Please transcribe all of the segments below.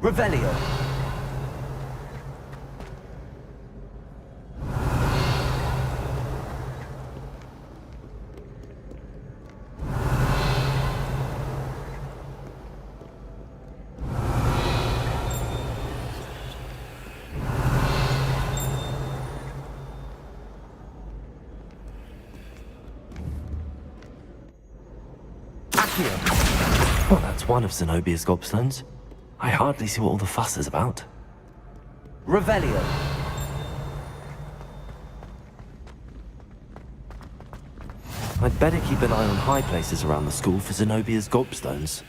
Revelio. Well, that's one of Zenobia's gobstones. I hardly see what all the fuss is about. Revelio. I'd better keep an eye on high places around the school for Zenobia's gobstones.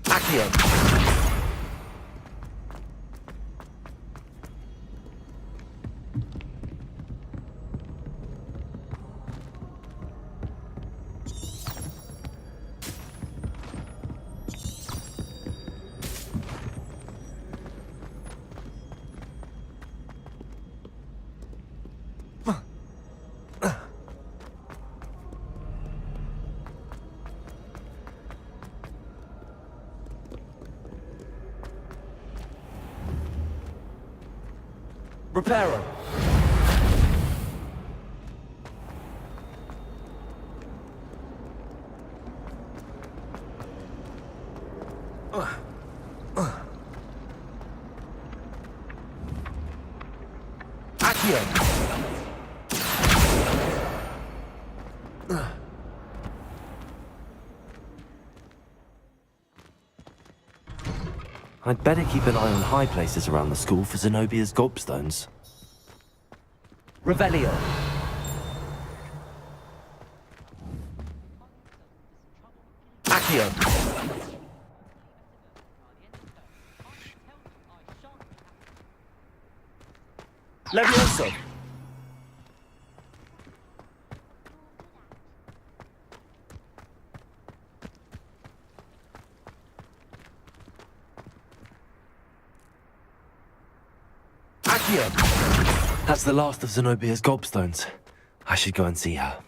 Accio. Reparo. Accio. I'd better keep an eye on high places around the school for Zenobia's gobstones. Revelio. Accio. Levioso. Accio. That's the last of Zenobia's gobstones. I should go and see her.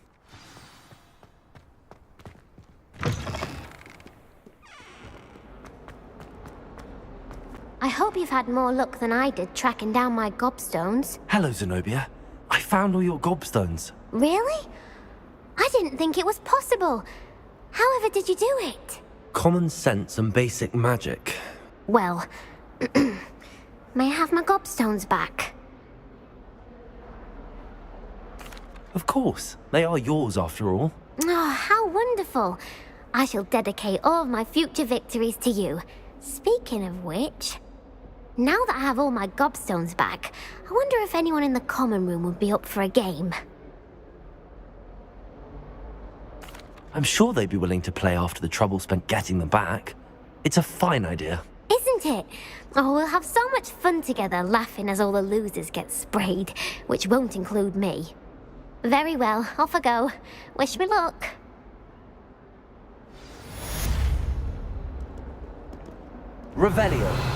I hope you've had more luck than I did tracking down my gobstones. Hello, Zenobia. I found all your gobstones. Really? I didn't think it was possible. However did you do it? Common sense and basic magic. Well, may I have my gobstones back? Of course. They are yours after all. Oh, how wonderful. I shall dedicate all of my future victories to you. Speaking of which, now that I have all my gobstones back, I wonder if anyone in the common room would be up for a game. I'm sure they'd be willing to play after the trouble spent getting them back. It's a fine idea. Isn't it? Oh, we'll have so much fun together laughing as all the losers get sprayed, which won't include me. Very well, off I go. Wish me luck. Revelio.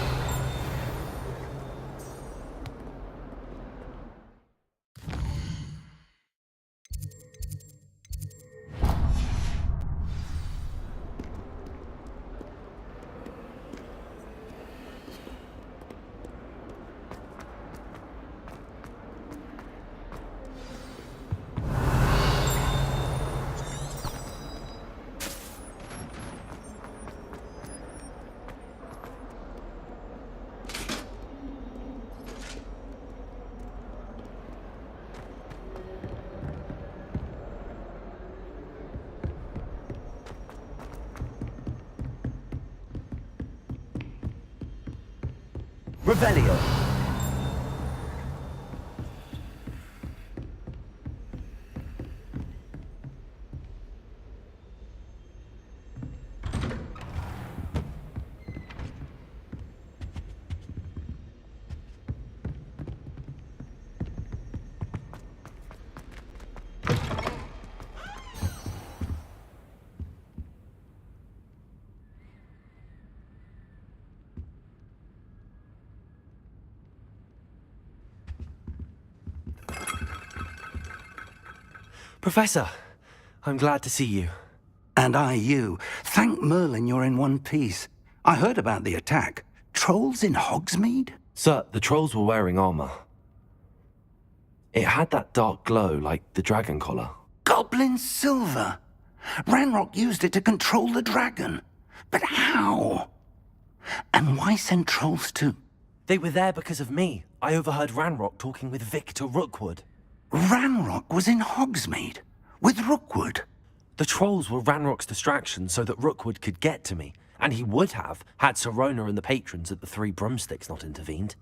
Revelio. Professor, I'm glad to see you. And I you. Thank Merlin you're in one piece. I heard about the attack. Trolls in Hogsmeade? Sir, the trolls were wearing armor. It had that dark glow like the dragon collar. Goblin silver! Ranrock used it to control the dragon. But how? And why send trolls to... They were there because of me. I overheard Ranrock talking with Victor Rookwood. Ranrock was in Hogsmeade? With Rookwood? The trolls were Ranrock's distraction so that Rookwood could get to me. And he would have, had Sirona and the patrons at the Three Broomsticks not intervened.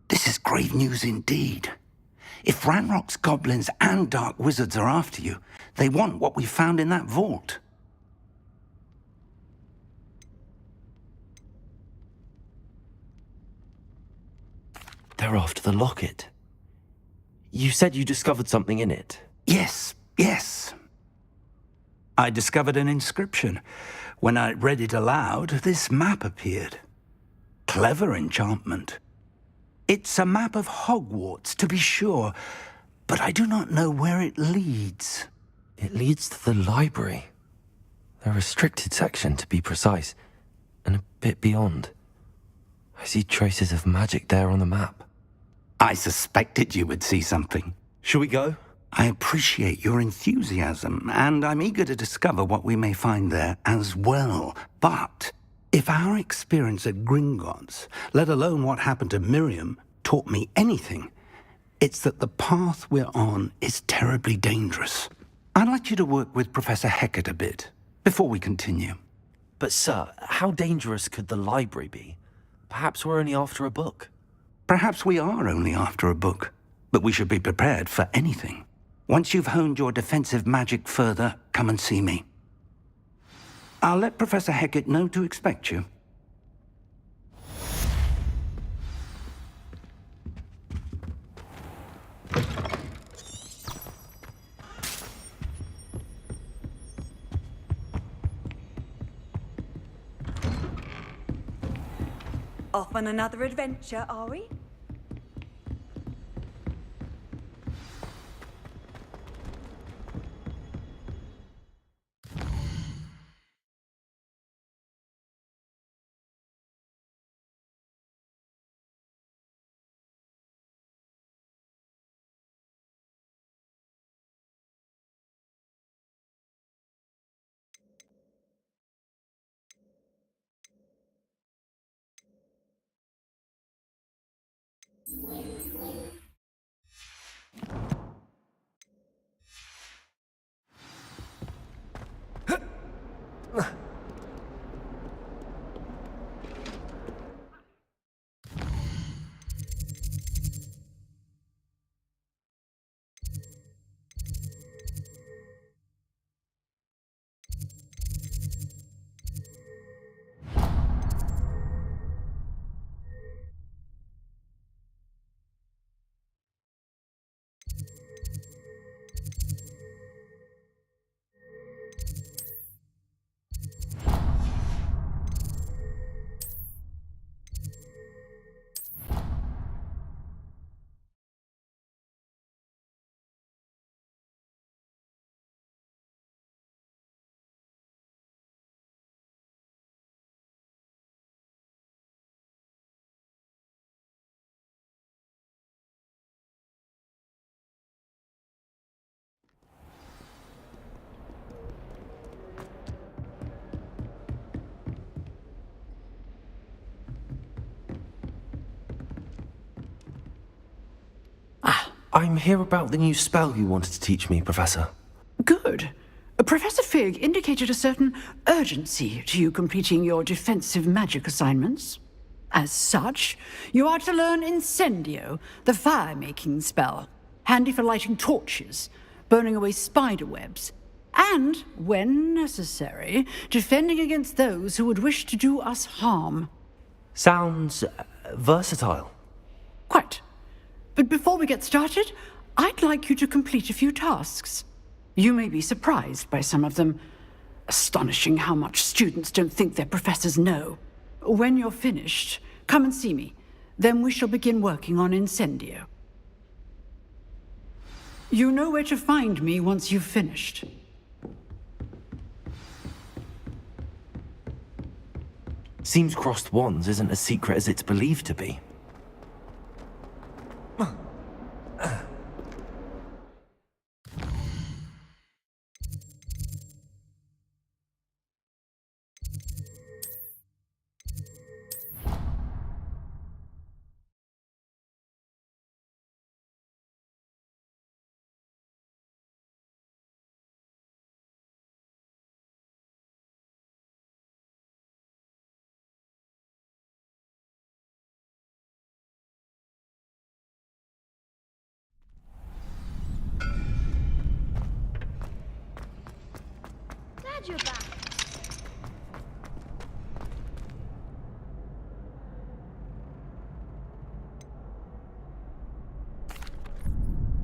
This is grave news indeed. If Ranrock's goblins and dark wizards are after you, they want what we found in that vault. They're after the locket. You said you discovered something in it. Yes. I discovered an inscription. When I read it aloud, this map appeared. Clever enchantment. It's a map of Hogwarts, to be sure, but I do not know where it leads. It leads to the library. The restricted section, to be precise, and a bit beyond. I see traces of magic there on the map. I suspected you would see something. Shall we go? I appreciate your enthusiasm, and I'm eager to discover what we may find there as well. But if our experience at Gringotts, let alone what happened to Miriam, taught me anything, it's that the path we're on is terribly dangerous. I'd like you to work with Professor Hecat a bit, before we continue. But sir, how dangerous could the library be? Perhaps we're only after a book. Perhaps we are only after a book, but we should be prepared for anything. Once you've honed your defensive magic further, come and see me. I'll let Professor Hecat know to expect you. Off on another adventure, are we? I'm here about the new spell you wanted to teach me, Professor. Good. Professor Fig indicated a certain urgency to you completing your defensive magic assignments. As such, you are to learn Incendio, the fire-making spell, handy for lighting torches, burning away spider webs, and, when necessary, defending against those who would wish to do us harm. Sounds versatile. Quite. But before we get started, I'd like you to complete a few tasks. You may be surprised by some of them. Astonishing how much students don't think their professors know. When you're finished, come and see me. Then we shall begin working on Incendio. You know where to find me once you've finished. Seems crossed wands isn't as secret as it's believed to be. Glad you're back.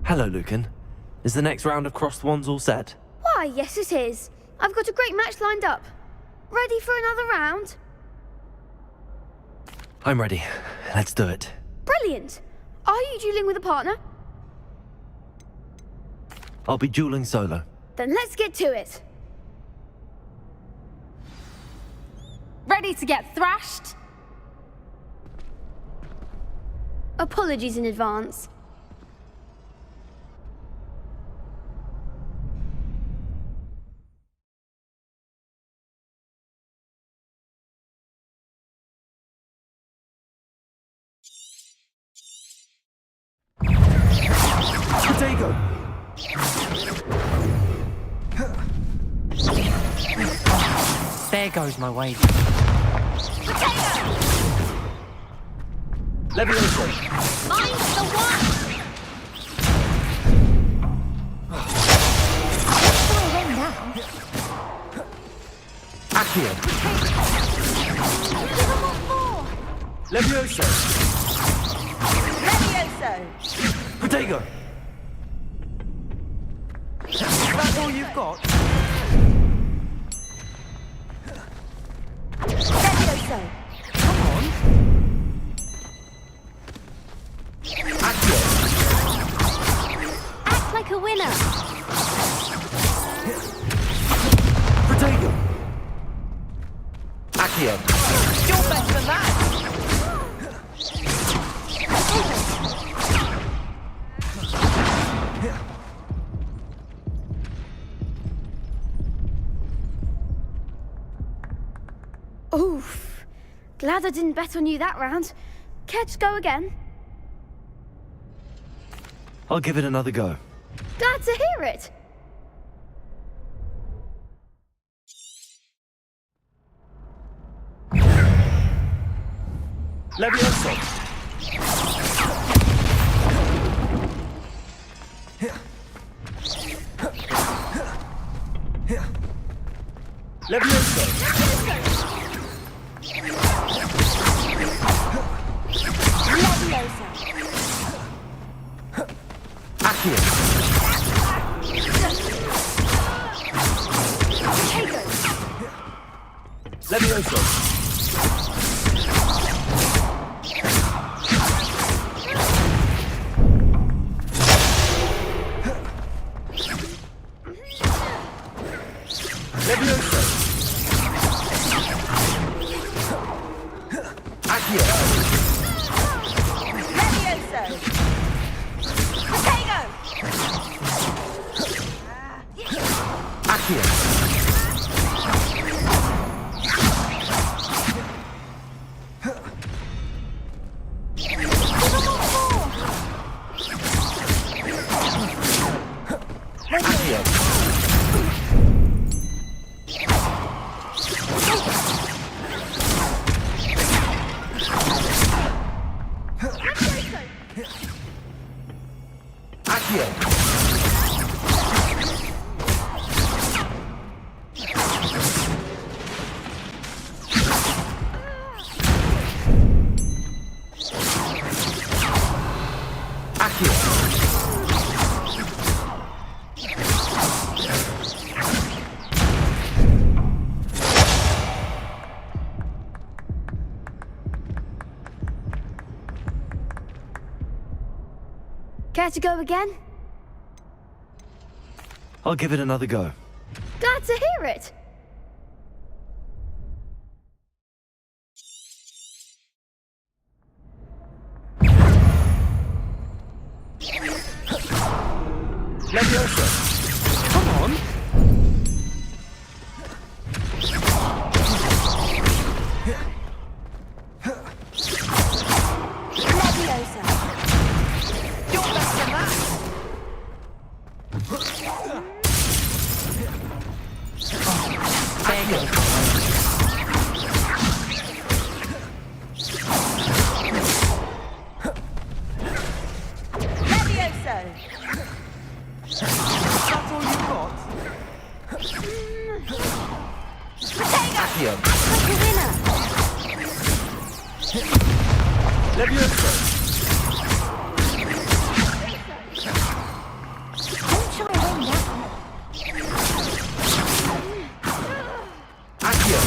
Hello, Lucan. Is the next round of crossed wands all set? Why, yes it is. I've got a great match lined up. Ready for another round? I'm ready. Let's do it. Brilliant. Are you dueling with a partner? I'll be dueling solo. Then let's get to it. Ready to get thrashed? Apologies in advance. Potato! There goes my wave. Levioso! Mine's the one! Throw them now. Accio! Give them what for? Levioso! Levioso! Potato! That's all you've got? Levioso! Accio! Act like a winner. Potato! Accio! You're better than that! Oof. Glad I didn't bet on you that round. Care to go again? I'll give it another go. Glad to hear it. Levioso! Levioso! Levioso! Accio! Levioso! Levioso! Accio! Levioso! Potato! Accio! Accio! Accio! Accio! Care to go again? I'll give it another go. Glad to hear it. Leviosa! Come on! Leviosa. You're less than that. There goes. Leviosa. That's all you've got? Accio! Like a winner. Leviosa! Don't try and win that. Accio!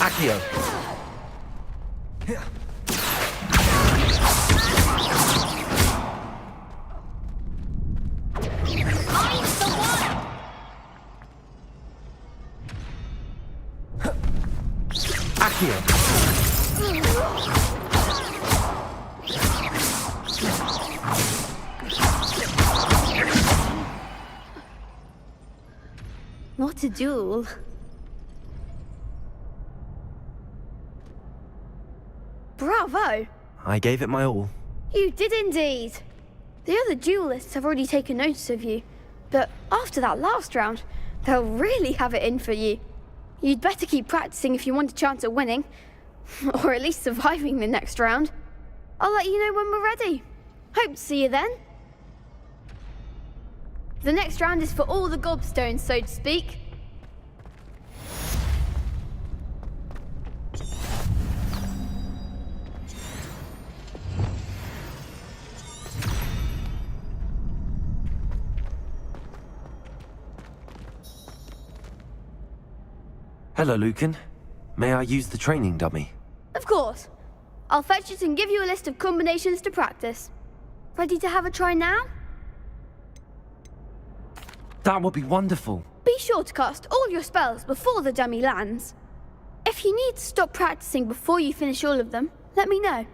Accio! Accio! What a duel. Bravo! I gave it my all. You did indeed. The other duelists have already taken notice of you, but after that last round, they'll really have it in for you. You'd better keep practicing if you want a chance at winning, or at least surviving the next round. I'll let you know when we're ready. Hope to see you then. The next round is for all the gobstones, so to speak. Hello, Lucan. May I use the training dummy? Of course. I'll fetch it and give you a list of combinations to practice. Ready to have a try now? That would be wonderful. Be sure to cast all your spells before the dummy lands. If you need to stop practicing before you finish all of them, let me know.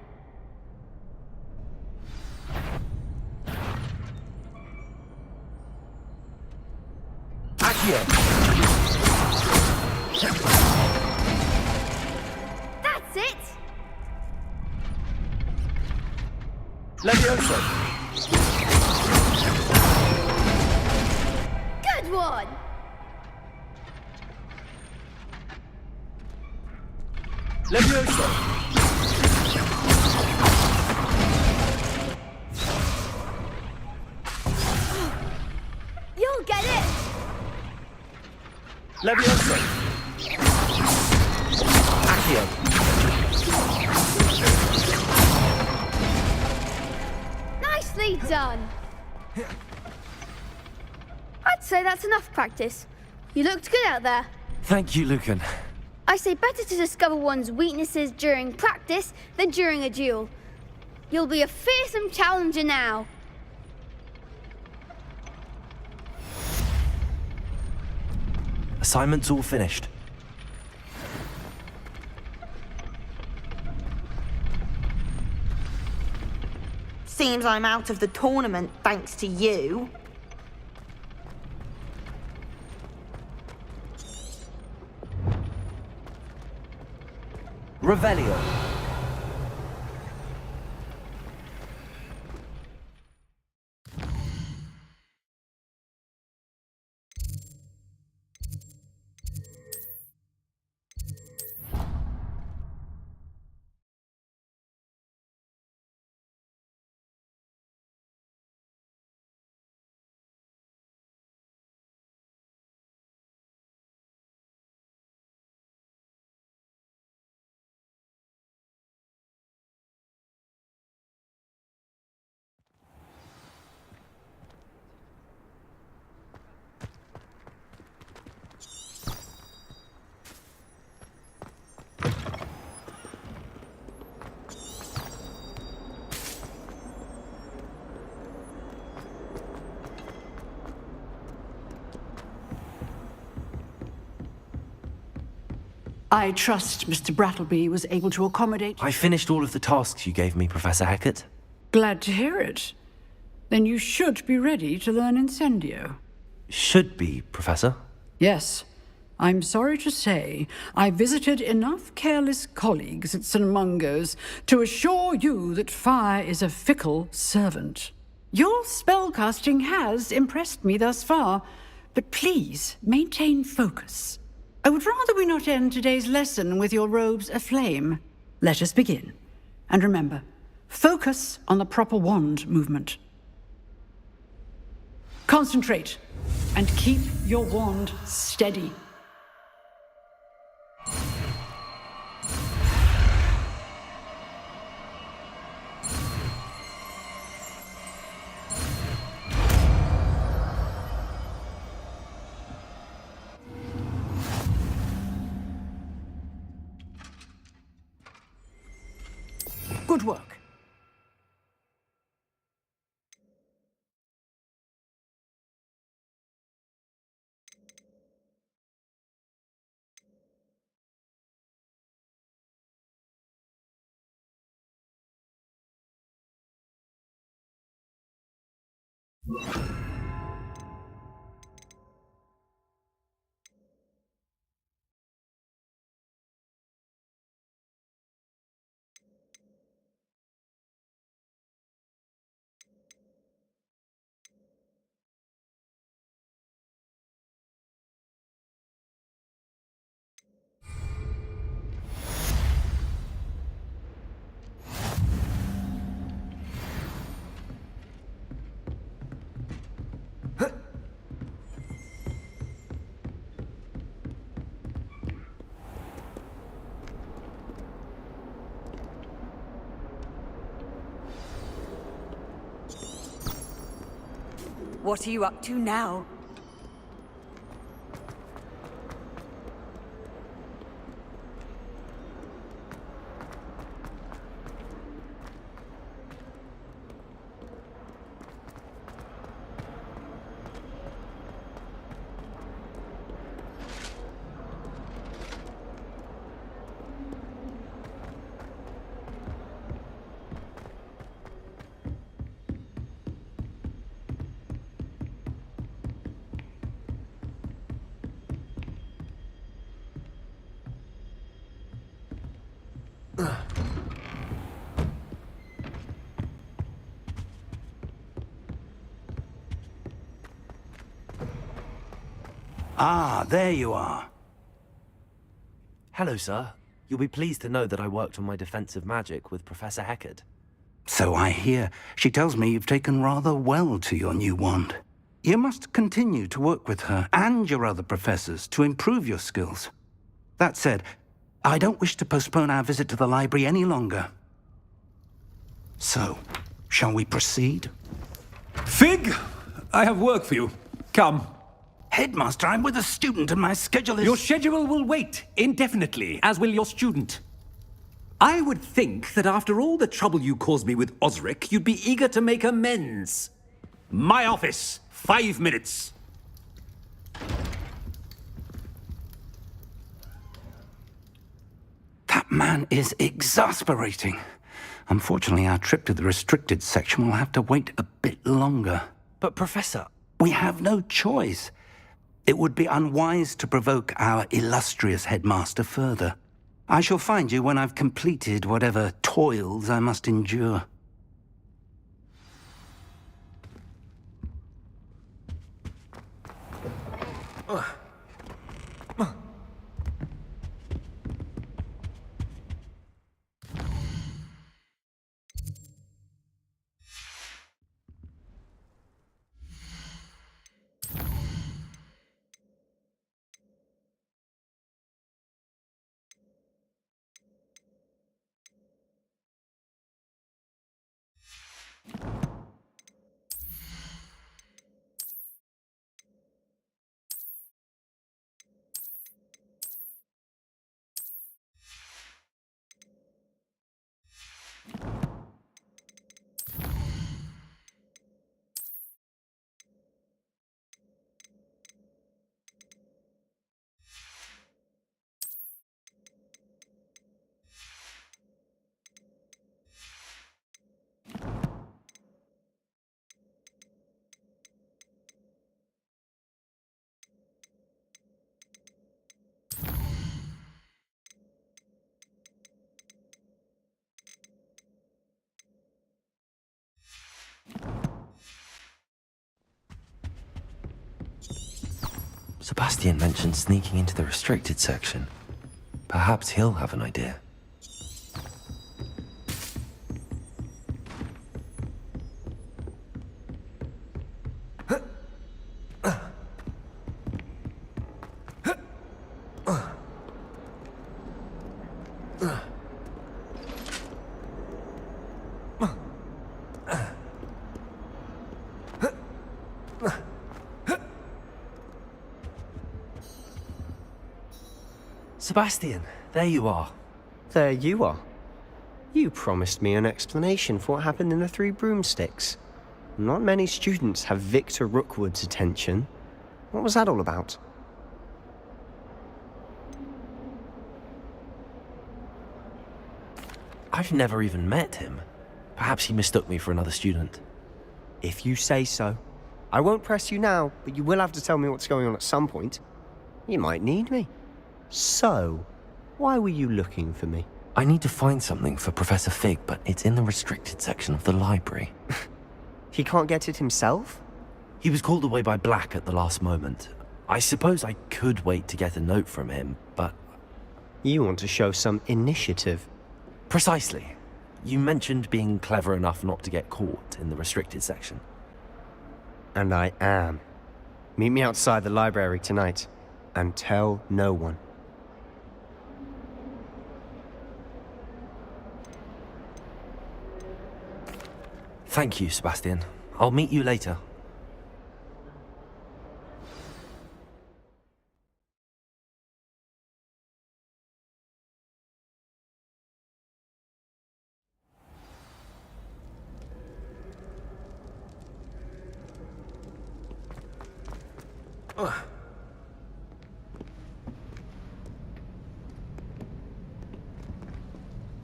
Accio! That's it! Leviosa! Good one! Leviosa! You'll get it! Leviosa! Accio! Nicely done! I'd say that's enough practice. You looked good out there. Thank you, Lucan. I say better to discover one's weaknesses during practice than during a duel. You'll be a fearsome challenger now. Assignment's all finished. Seems I'm out of the tournament thanks to you. Revelio. I trust Mr. Brattleby was able to accommodate... I finished all of the tasks you gave me, Professor Hackett. Glad to hear it. Then you should be ready to learn Incendio. Should be, Professor. Yes. I'm sorry to say, I visited enough careless colleagues at St. Mungo's to assure you that fire is a fickle servant. Your spellcasting has impressed me thus far, but please maintain focus. I would rather we not end today's lesson with your robes aflame. Let us begin. And remember, focus on the proper wand movement. Concentrate, and keep your wand steady. Good work. What are you up to now? Ah, there you are. Hello, sir. You'll be pleased to know that I worked on my defensive magic with Professor Hackett. So I hear. She tells me you've taken rather well to your new wand. You must continue to work with her and your other professors to improve your skills. That said, I don't wish to postpone our visit to the library any longer. So, shall we proceed? Fig, I have work for you. Come. Headmaster, I'm with a student and my schedule is... Your schedule will wait indefinitely, as will your student. I would think that after all the trouble you caused me with Osric, you'd be eager to make amends. My office, 5 minutes. That man is exasperating. Unfortunately, our trip to the restricted section will have to wait a bit longer. But, Professor... We have no choice. It would be unwise to provoke our illustrious headmaster further. I shall find you when I've completed whatever toils I must endure. Sebastian mentioned sneaking into the restricted section. Perhaps he'll have an idea. Sebastian, there you are. There you are. You promised me an explanation for what happened in the Three Broomsticks. Not many students have Victor Rookwood's attention. What was that all about? I've never even met him. Perhaps he mistook me for another student. If you say so. I won't press you now, but you will have to tell me what's going on at some point. You might need me. So, why were you looking for me? I need to find something for Professor Fig, but it's in the restricted section of the library. He can't get it himself? He was called away by Black at the last moment. I suppose I could wait to get a note from him, but... You want to show some initiative. Precisely. You mentioned being clever enough not to get caught in the restricted section. And I am. Meet me outside the library tonight, and tell no one. Thank you, Sebastian. I'll meet you later.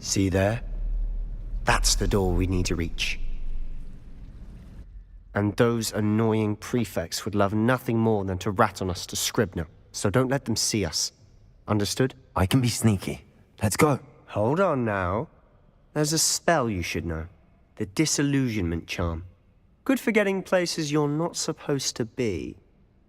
See there? That's the door we need to reach. And those annoying prefects would love nothing more than to rat on us to Scribner, so don't let them see us. Understood? I can be sneaky. Let's go. Hold on now. There's a spell you should know. The Disillusionment Charm. Good for getting places you're not supposed to be.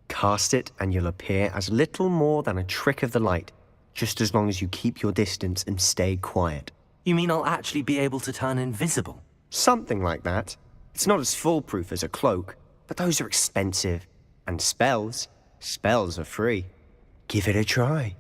Cast it and you'll appear as little more than a trick of the light, just as long as you keep your distance and stay quiet. You mean I'll actually be able to turn invisible? Something like that. It's not as foolproof as a cloak, but those are expensive. And spells are free. Give it a try.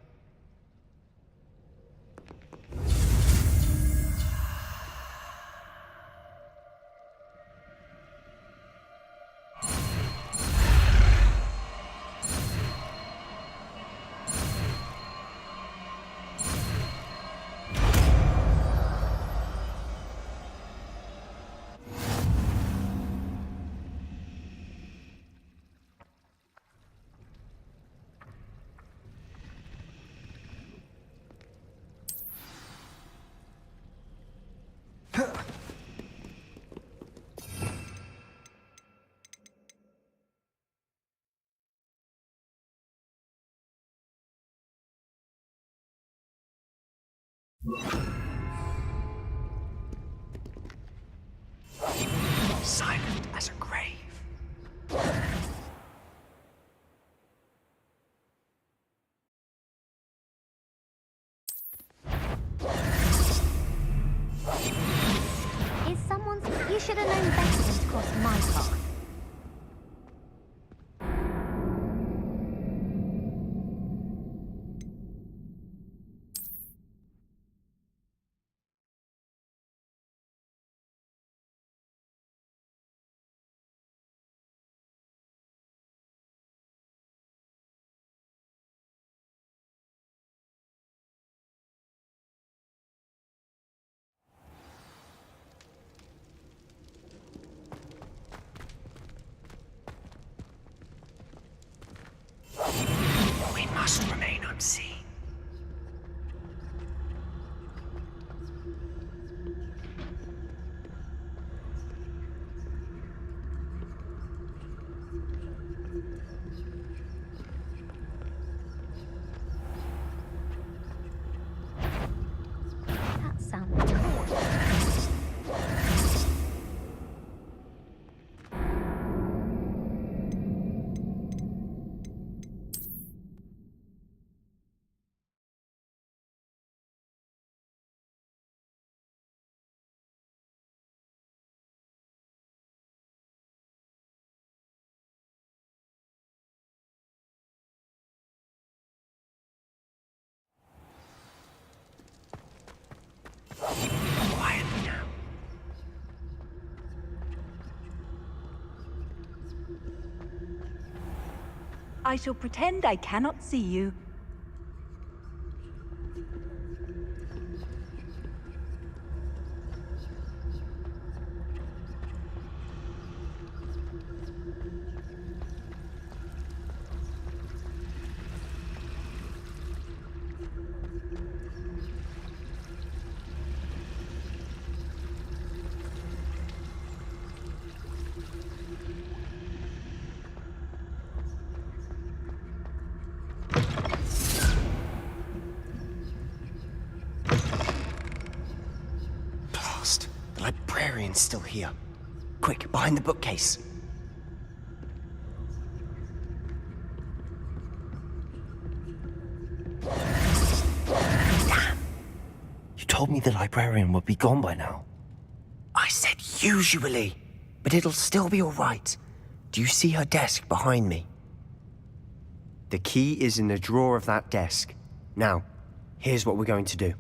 Silent as a grave. Is someone's... You should have known better than to cross my path. We must remain unseen. That sounds cool. I shall pretend I cannot see you. Blast. The librarian's still here. Quick, behind the bookcase. Damn. You told me the librarian would be gone by now. I said usually, but it'll still be all right. Do you see her desk behind me? The key is in the drawer of that desk. Now, here's what we're going to do.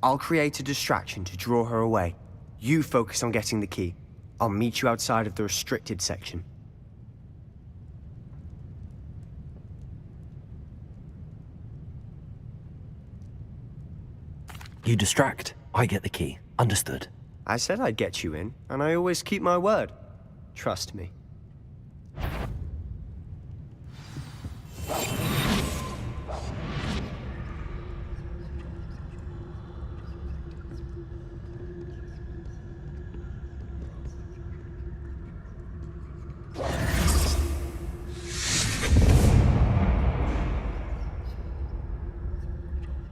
I'll create a distraction to draw her away. You focus on getting the key. I'll meet you outside of the restricted section. You distract, I get the key. Understood. I said I'd get you in, and I always keep my word. Trust me.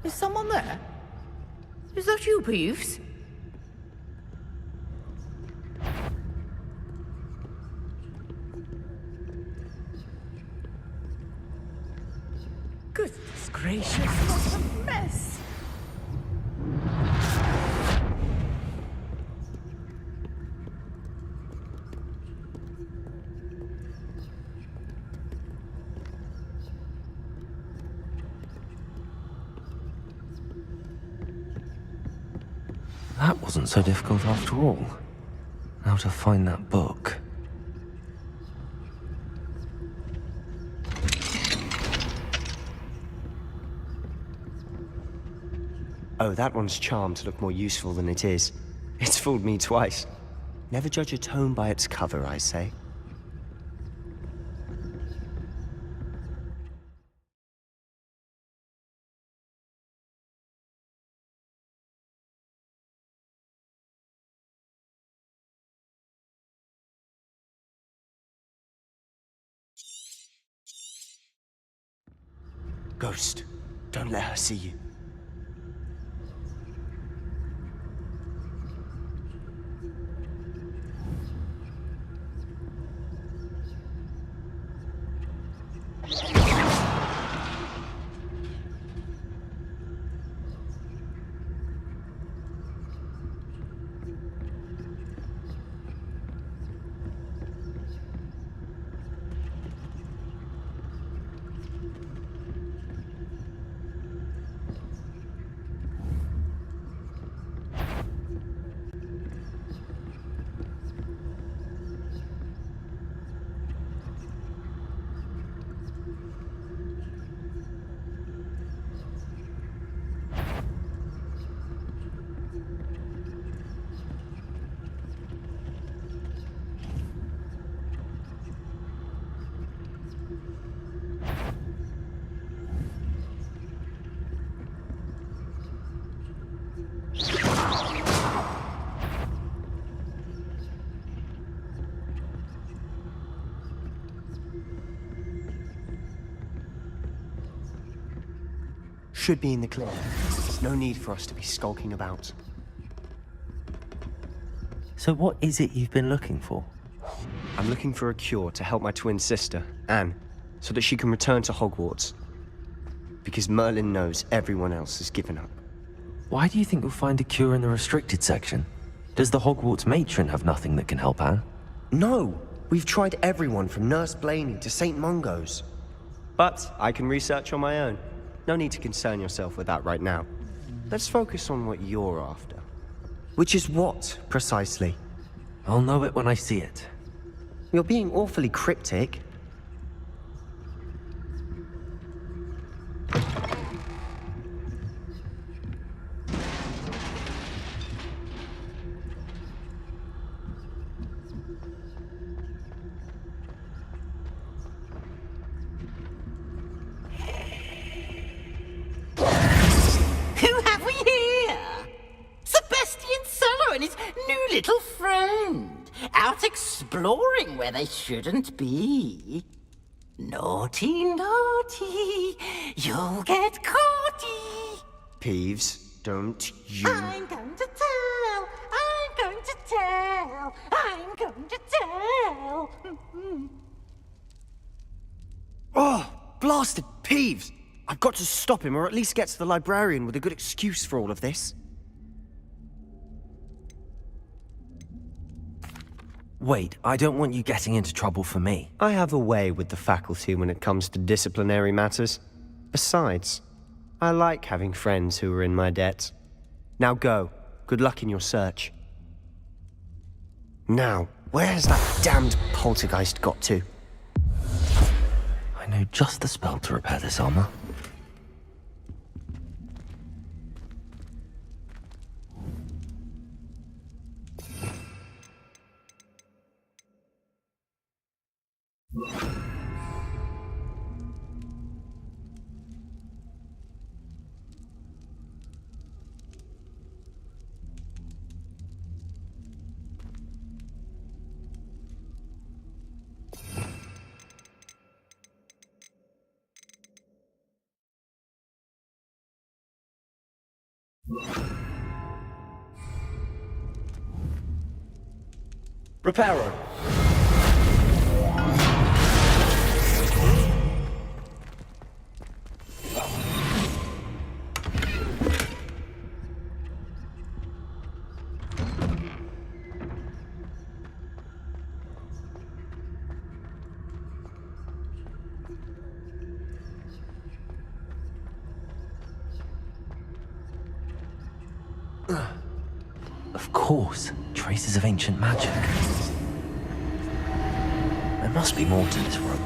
Is someone there? Is that you, Peeves? Goodness gracious, what a mess! That wasn't so difficult after all. Now to find that book. Oh, that one's charmed to look more useful than it is. It's fooled me twice. Never judge a tome by its cover, I say. Ghost, don't let her see you. Should be in the clear. No need for us to be skulking about. So what is it you've been looking for? I'm looking for a cure to help my twin sister, Anne, so that she can return to Hogwarts. Because Merlin knows everyone else has given up. Why do you think you'll find a cure in the restricted section? Does the Hogwarts matron have nothing that can help Anne? No! We've tried everyone from Nurse Blaney to St. Mungo's. But I can research on my own. No need to concern yourself with that right now. Let's focus on what you're after. Which is what, precisely? I'll know it when I see it. You're being awfully cryptic. out exploring where they shouldn't be. Naughty, naughty, you'll get caughty. Peeves, don't you... I'm going to tell, I'm going to tell, I'm going to tell. Oh, blasted Peeves! I've got to stop him, or at least get to the librarian with a good excuse for all of this. Wait, I don't want you getting into trouble for me. I have a way with the faculty when it comes to disciplinary matters. Besides, I like having friends who are in my debt. Now go. Good luck in your search. Now, where has that damned poltergeist got to? I know just the spell to repair this armor. Reparo. Of course, traces of ancient magic. There must be more to this room.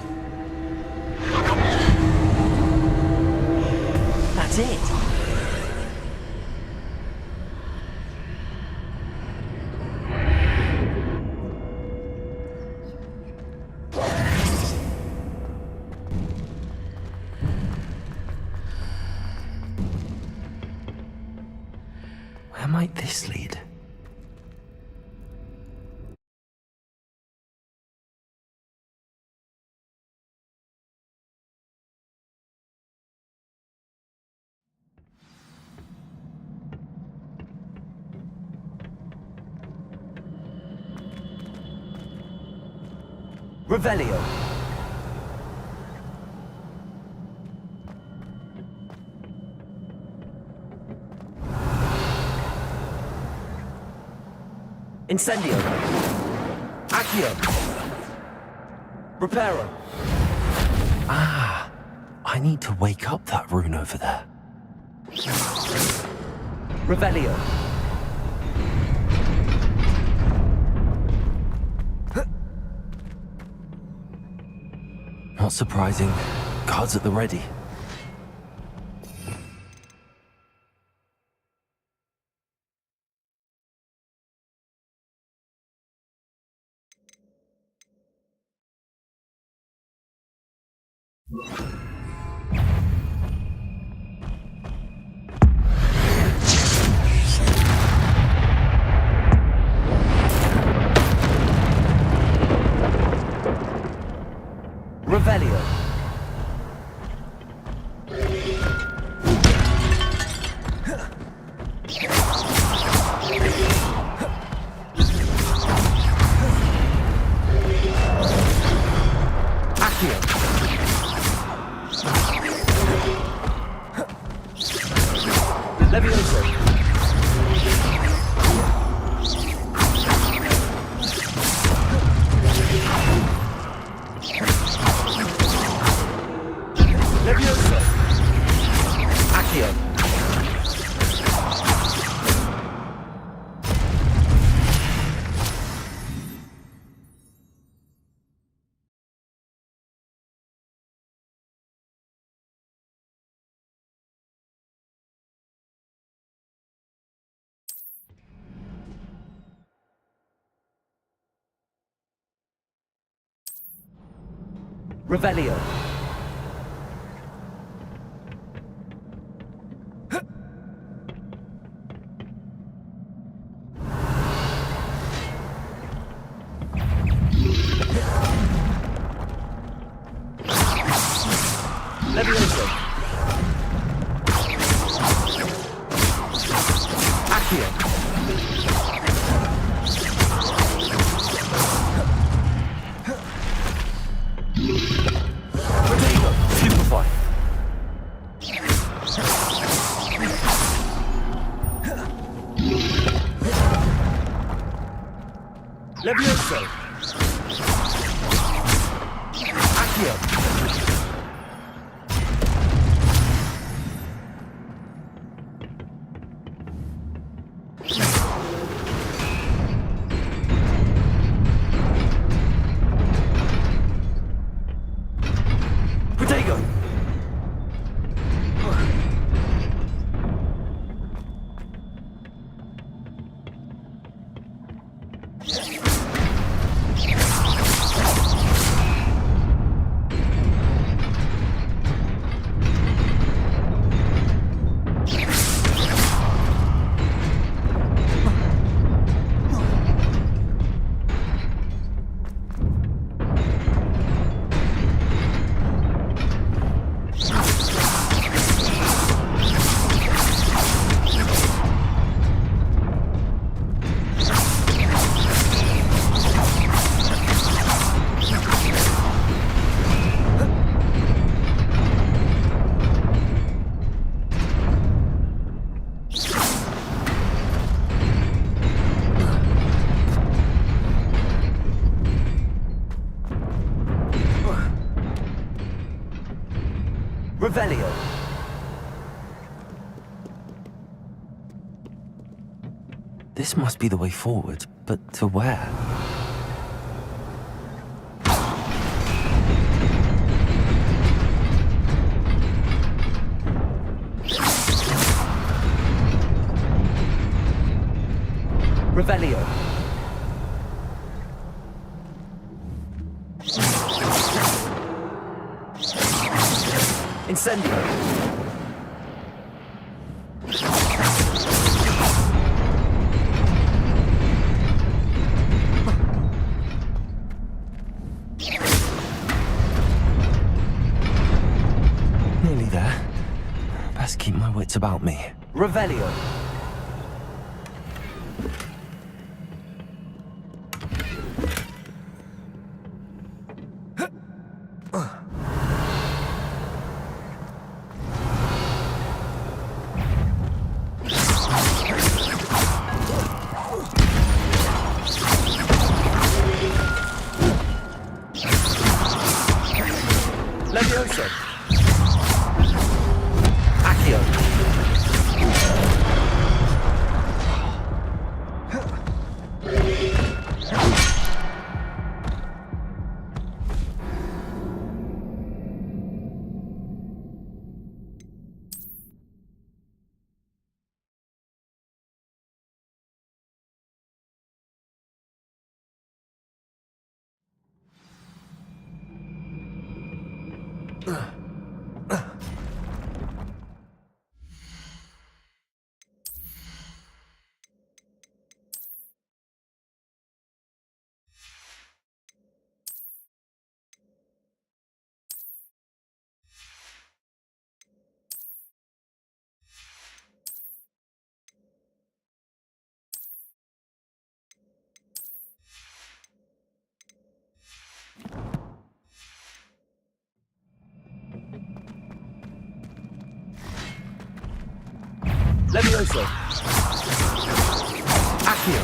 That's it! Where might this lead? Revelio. Incendio. Accio. Reparo. Ah, I need to wake up that rune over there. Revelio. Not surprising. Guards at the ready. Revelio. Accio. Levioso. Levioso. Accio. Revelio. Levioso. Accio. Stupefy. Levioso. Accio. Protego. Revelio. This must be the way forward, but to where? Revelio. Incendio. Nearly there. Best keep my wits about me. Revelio. Levioso. Accio. Levioso. Accio.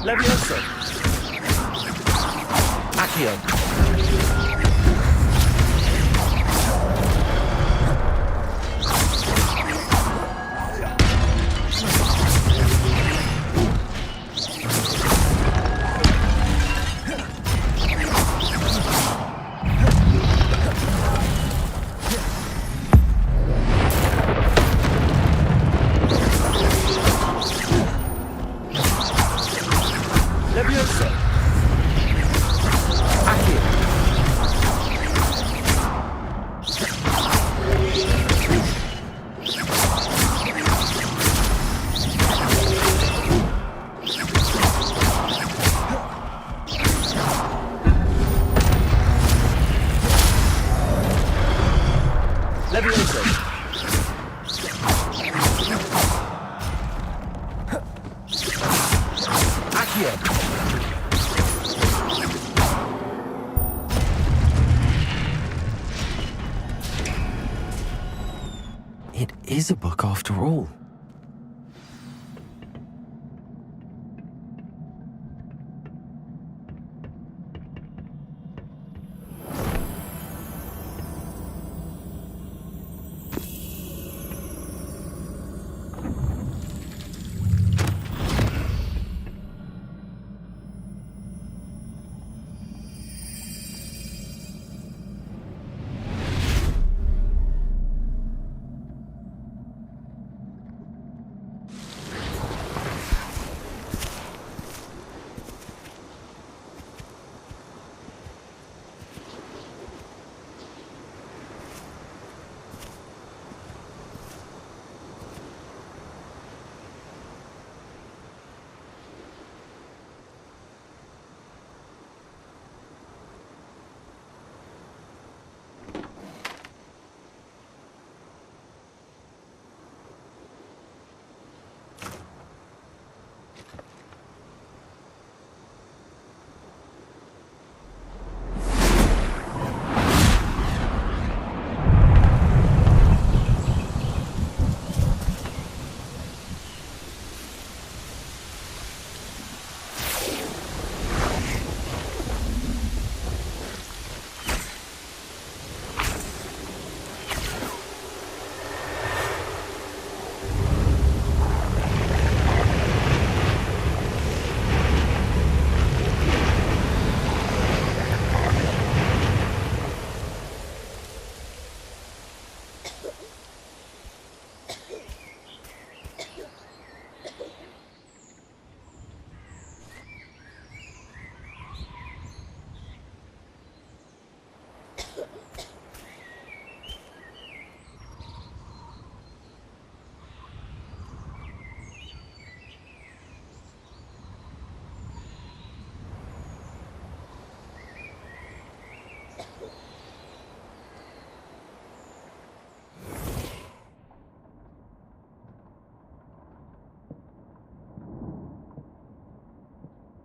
Levioso. Accio. It is a book after all.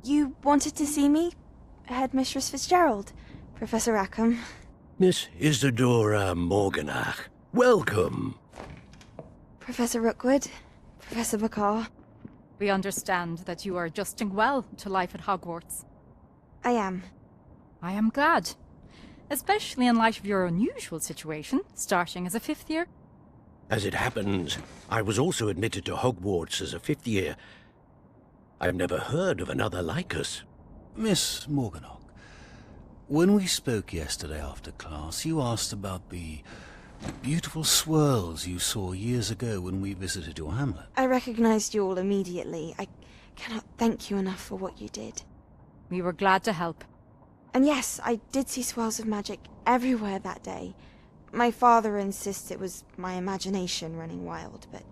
You wanted to see me? Headmistress Fitzgerald, Professor Rackham. Miss Isadora Morganach, welcome. Professor Rookwood, Professor Bakar. We understand that you are adjusting well to life at Hogwarts. I am. I am glad. Especially in light of your unusual situation, starting as a 5th year. As it happens, I was also admitted to Hogwarts as a 5th year. I've never heard of another like us. Miss Morganach, when we spoke yesterday after class, you asked about the beautiful swirls you saw years ago when we visited your hamlet. I recognized you all immediately. I cannot thank you enough for what you did. We were glad to help. And yes, I did see swirls of magic everywhere that day. My father insists it was my imagination running wild, but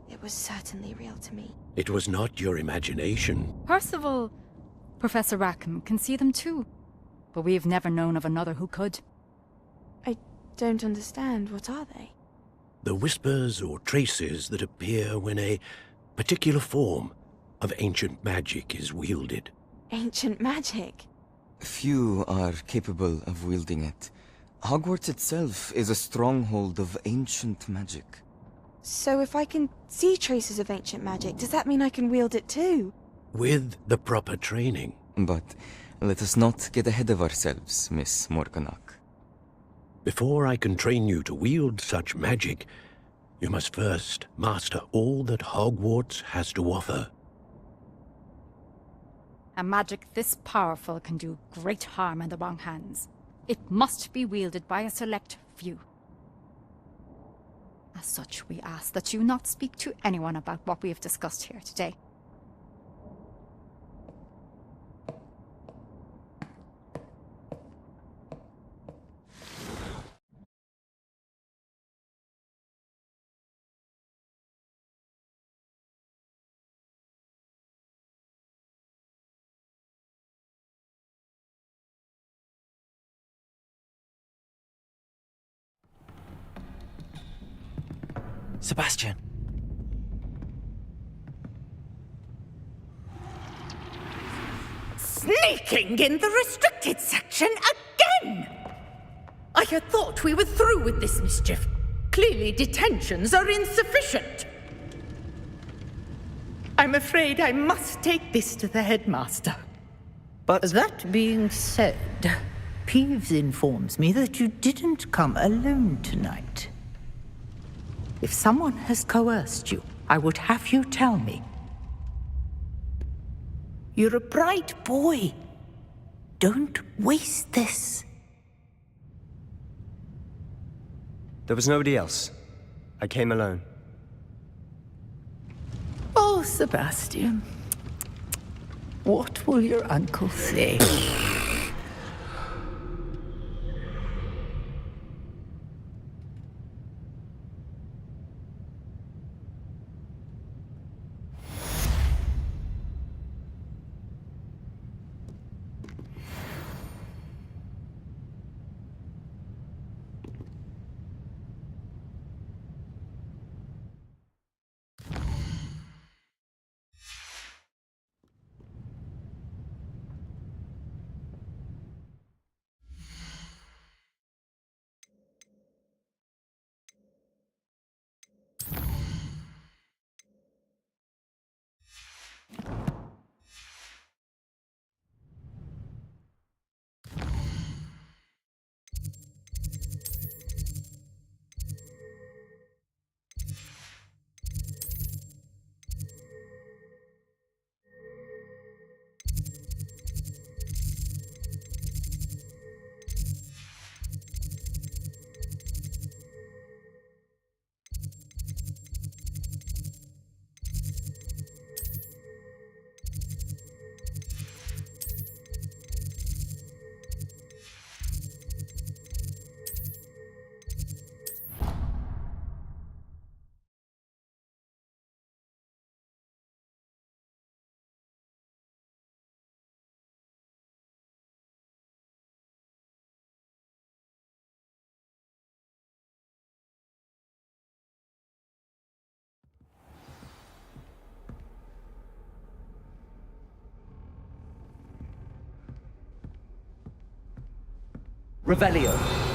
it was certainly real to me. It was not your imagination. Percival, Professor Rackham can see them too. But we've never known of another who could. I don't understand. What are they? The whispers or traces that appear when a particular form of ancient magic is wielded. Ancient magic? Few are capable of wielding it. Hogwarts itself is a stronghold of ancient magic. So if I can see traces of ancient magic, does that mean I can wield it too? With the proper training. But let us not get ahead of ourselves, Miss Morganach. Before I can train you to wield such magic, you must first master all that Hogwarts has to offer. A magic this powerful can do great harm in the wrong hands. It must be wielded by a select few. As such, we ask that you not speak to anyone about what we have discussed here today. Sebastian. Sneaking in the restricted section again! I had thought we were through with this mischief. Clearly, detentions are insufficient. I'm afraid I must take this to the headmaster. But that being said, Peeves informs me that you didn't come alone tonight. If someone has coerced you, I would have you tell me. You're a bright boy. Don't waste this. there was nobody else. I came alone. Oh, Sebastian. What will your uncle say? Revelio.